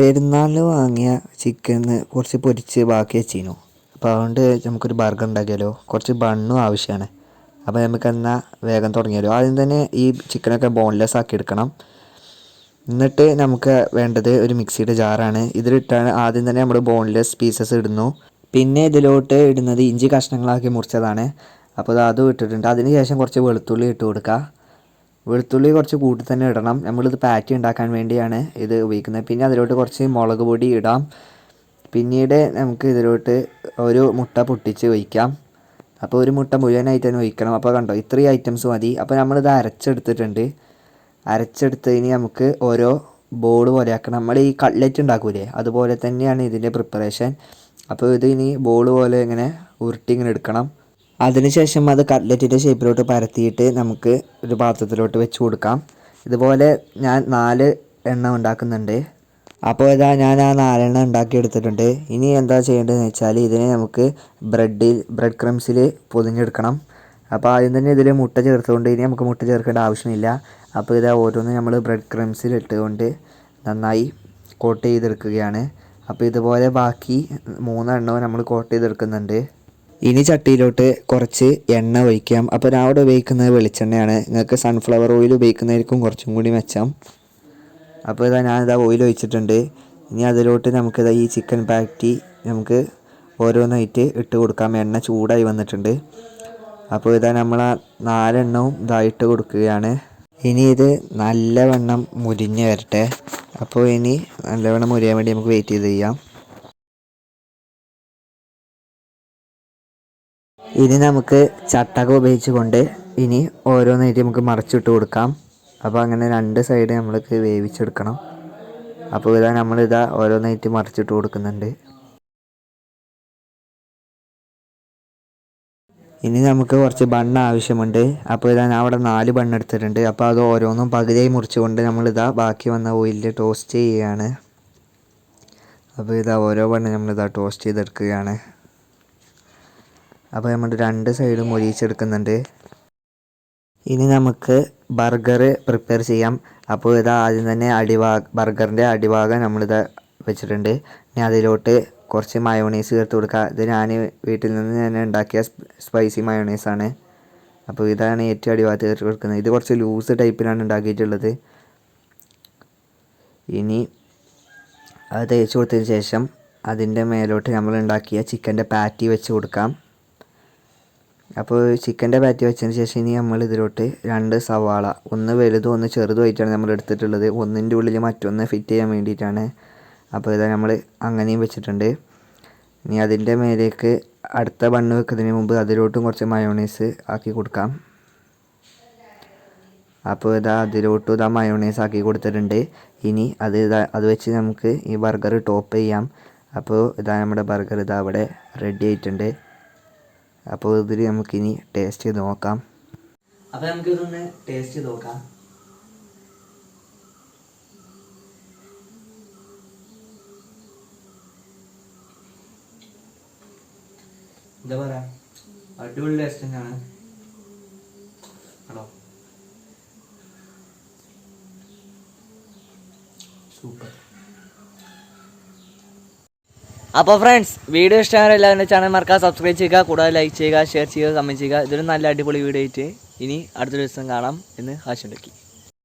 പെരുന്നാളിന് വാങ്ങിയ ചിക്കന് കുറച്ച് പൊരിച്ച് ബാക്കി വെച്ചിരുന്നു. അപ്പോൾ അതുകൊണ്ട് നമുക്കൊരു ബർഗർ ഉണ്ടാക്കിയാലോ. കുറച്ച് ബണ്ണും ആവശ്യമാണ്. അപ്പോൾ നമുക്കെന്നാൽ വേഗം തുടങ്ങിയാലോ. ആദ്യം തന്നെ ഈ ചിക്കനൊക്കെ ബോൺലെസ് ആക്കി എടുക്കണം. എന്നിട്ട് നമുക്ക് വേണ്ടത് ഒരു മിക്സിയുടെ ജാറാണ്. ഇതിലിട്ടാണ് ആദ്യം തന്നെ നമ്മൾ ബോൺലെസ് പീസസ് ഇടുന്നു. പിന്നെ ഇതിലോട്ട് ഇടുന്നത് ഇഞ്ചി കഷ്ണങ്ങളാക്കി മുറിച്ചതാണ്. അപ്പോൾ അതും ഇട്ടിട്ടുണ്ട്. അതിന് ശേഷം കുറച്ച് വെളുത്തുള്ളി ഇട്ട് കൊടുക്കുക. വെളുത്തുള്ളി കുറച്ച് കൂട്ടി തന്നെ ഇടണം. നമ്മളിത് പാറ്റി ഉണ്ടാക്കാൻ വേണ്ടിയാണ് ഇത് ഉപയോഗിക്കുന്നത്. പിന്നെ അതിലോട്ട് കുറച്ച് മുളക് പൊടി ഇടാം. പിന്നീട് നമുക്ക് ഇതിലോട്ട് ഒരു മുട്ട പൊട്ടിച്ച് ഒഴിക്കാം. അപ്പോൾ ഒരു മുട്ട മുഴുവനായിട്ട് തന്നെ ഒഴിക്കണം. അപ്പോൾ കണ്ടോ, ഇത്രയും ഐറ്റംസ് മതി. അപ്പോൾ നമ്മളിത് അരച്ചെടുത്തിട്ടുണ്ട്. അരച്ചെടുത്തതിന് നമുക്ക് ഓരോ ബോൾ പോലെ ആക്കണം. നമ്മൾ ഈ കട്ട്ലറ്റ് ഉണ്ടാക്കൂലേ, അതുപോലെ തന്നെയാണ് ഇതിൻ്റെ പ്രിപ്പറേഷൻ. അപ്പോൾ ഇത് ഇനി ബോൾ പോലെ ഇങ്ങനെ ഉരുട്ടി ഇങ്ങനെ എടുക്കണം. അതിനുശേഷം അത് കട്ട്ലറ്റിൻ്റെ ഷേപ്പിലോട്ട് പരത്തിയിട്ട് നമുക്ക് ഒരു പാത്രത്തിലോട്ട് വെച്ച് കൊടുക്കാം. ഇതുപോലെ ഞാൻ 4 എണ്ണം ഉണ്ടാക്കുന്നുണ്ട്. അപ്പോൾ ഇതാ ഞാൻ ആ 4 എണ്ണം ഉണ്ടാക്കിയെടുത്തിട്ടുണ്ട്. ഇനി എന്താ ചെയ്യേണ്ടതെന്ന് വെച്ചാൽ ഇതിനെ നമുക്ക് ബ്രെഡ് ക്രംസിൽ പൊതിഞ്ഞെടുക്കണം. അപ്പോൾ ആദ്യം തന്നെ ഇതിൽ മുട്ട ചേർത്തുകൊണ്ട് ഇനി നമുക്ക് മുട്ട ചേർക്കേണ്ട ആവശ്യമില്ല. അപ്പോൾ ഇതാ ഓരോന്നും നമ്മൾ ബ്രെഡ് ക്രംസിൽ ഇട്ടുകൊണ്ട് നന്നായി കോട്ട് ചെയ്തെടുക്കുകയാണ്. അപ്പോൾ ഇതുപോലെ ബാക്കി 3 എണ്ണവും നമ്മൾ കോട്ട് ചെയ്തെടുക്കുന്നുണ്ട്. ഇനി ചട്ടിയിലോട്ട് കുറച്ച് എണ്ണ ഒഴിക്കാം. അപ്പോൾ ഞാൻ അവിടെ ഉപയോഗിക്കുന്നത് വെളിച്ചെണ്ണയാണ്. നിങ്ങൾക്ക് സൺഫ്ലവർ ഓയിൽ ഉപയോഗിക്കുന്നതായിരിക്കും കുറച്ചും കൂടി മെച്ചം. അപ്പോൾ ഞാനിതാ ഓയിൽ ഒഴിച്ചിട്ടുണ്ട്. ഇനി അതിലോട്ട് നമുക്കിതാ ഈ ചിക്കൻ പാറ്റി നമുക്ക് ഓരോന്നായിട്ട് ഇട്ട് കൊടുക്കാം. എണ്ണ ചൂടായി വന്നിട്ടുണ്ട്. അപ്പോൾ നമ്മൾ 4 എണ്ണവും ഇതായിട്ട് കൊടുക്കുകയാണ്. ഇനി ഇത് നല്ലവണ്ണം മുരിഞ്ഞ് വരട്ടെ. അപ്പോൾ ഇനി നല്ലവണ്ണം മുരിയാൻ വേണ്ടി നമുക്ക് വെയിറ്റ് ചെയ്യാം. ഇനി നമുക്ക് ചട്ടകം ഉപയോഗിച്ചുകൊണ്ട് ഇനി ഓരോന്നായിട്ട് നമുക്ക് മറിച്ചിട്ട് കൊടുക്കാം. അപ്പോൾ അങ്ങനെ 2 സൈഡ് നമ്മൾക്ക് വേവിച്ചെടുക്കണം. അപ്പോൾ നമ്മളിതാ ഓരോന്നായിട്ട് മറിച്ചിട്ട് കൊടുക്കുന്നുണ്ട്. ഇനി നമുക്ക് കുറച്ച് ബണ്ണ് ആവശ്യമുണ്ട്. അപ്പോൾ ഞാൻ അവിടെ 4 ബണ്ണ് എടുത്തിട്ടുണ്ട്. അപ്പോൾ അത് ഓരോന്നും പകുതിയായി മുറിച്ചുകൊണ്ട് നമ്മളിതാ ബാക്കി വന്ന ഓയിലിൽ ടോസ്റ്റ് ചെയ്യുകയാണ്. അപ്പോൾ ഓരോ ബണ്ണ് നമ്മളിതാ ടോസ്റ്റ് ചെയ്തെടുക്കുകയാണ്. അപ്പോൾ നമ്മൾ 2 സൈഡും മൊരിയിച്ചെടുക്കുന്നുണ്ട്. ഇനി നമുക്ക് ബർഗർ പ്രിപ്പയർ ചെയ്യാം. അപ്പോൾ ആദ്യം തന്നെ ബർഗറിൻ്റെ അടിഭാഗം നമ്മളിത് വെച്ചിട്ടുണ്ട്. ഇനി അതിലോട്ട് കുറച്ച് മയോണൈസ് ചേർത്ത് കൊടുക്കുക. ഇത് ഞാൻ വീട്ടിൽ നിന്ന് തന്നെ ഉണ്ടാക്കിയ സ്പൈസി മയോണൈസാണ്. അപ്പോൾ ഇതാണ് ഏറ്റവും അടിഭാഗത്ത് ചേർത്ത് കൊടുക്കുന്നത്. ഇത് കുറച്ച് ലൂസ് ടൈപ്പിലാണ് ഉണ്ടാക്കിയിട്ടുള്ളത്. ഇനി അത് തേച്ച് കൊടുത്തതിന് ശേഷം അതിൻ്റെ മേലോട്ട് നമ്മൾ ഉണ്ടാക്കിയ ചിക്കൻ്റെ പാറ്റി വെച്ച് കൊടുക്കാം. അപ്പോൾ ചിക്കൻ്റെ പാറ്റി വെച്ചതിന് ശേഷം ഇനി നമ്മൾ ഇതിലോട്ട് 2 സവാള, ഒന്ന് വലുതും ഒന്ന് ചെറുതുമായിട്ടാണ് നമ്മൾ എടുത്തിട്ടുള്ളത്. ഒന്നിൻ്റെ ഉള്ളിൽ മറ്റൊന്ന് ഫിറ്റ് ചെയ്യാൻ വേണ്ടിയിട്ടാണ്. അപ്പോൾ നമ്മൾ അങ്ങനെയും വെച്ചിട്ടുണ്ട്. ഇനി അതിൻ്റെ മേലേക്ക് അടുത്ത ബണ്ണ് വെക്കുന്നതിന് മുമ്പ് അതിലോട്ടും കുറച്ച് മയോണൈസ് ആക്കി കൊടുക്കാം. അപ്പോൾ അതിലോട്ടും മയോണൈസ് ആക്കി കൊടുത്തിട്ടുണ്ട്. ഇനി അത് വെച്ച് നമുക്ക് ഈ ബർഗർ ടോപ്പ് ചെയ്യാം. അപ്പോൾ നമ്മുടെ ബർഗർ അവിടെ റെഡി ആയിട്ടുണ്ട്. അപ്പോൾ ഇതിൽ നമുക്കിനി ടേസ്റ്റ് ചെയ്ത് നോക്കാം. അപ്പോൾ നമുക്കിതൊന്ന് ടേസ്റ്റ് ചെയ്ത് നോക്കാം. എന്താ പറയാ, അടിപൊളി ടേസ്റ്റ് തന്നെയാണ്. ആണോ, സൂപ്പർ. അപ്പോൾ ഫ്രണ്ട്സ്, വീഡിയോ ഇഷ്ടമായ എല്ലാവരുടെ ചാനൽ മറക്കാതെ സബ്സ്ക്രൈബ് ചെയ്യുക. കൂടാതെ ലൈക്ക് ചെയ്യുക, ഷെയർ ചെയ്യുക, കമൻറ്റ് ചെയ്യുക. ഇതൊരു നല്ല അടിപൊളി വീഡിയോ ആയിട്ട് ഇനി അടുത്ത ദിവസം കാണാം എന്ന് ആശംസിക്കുന്നു.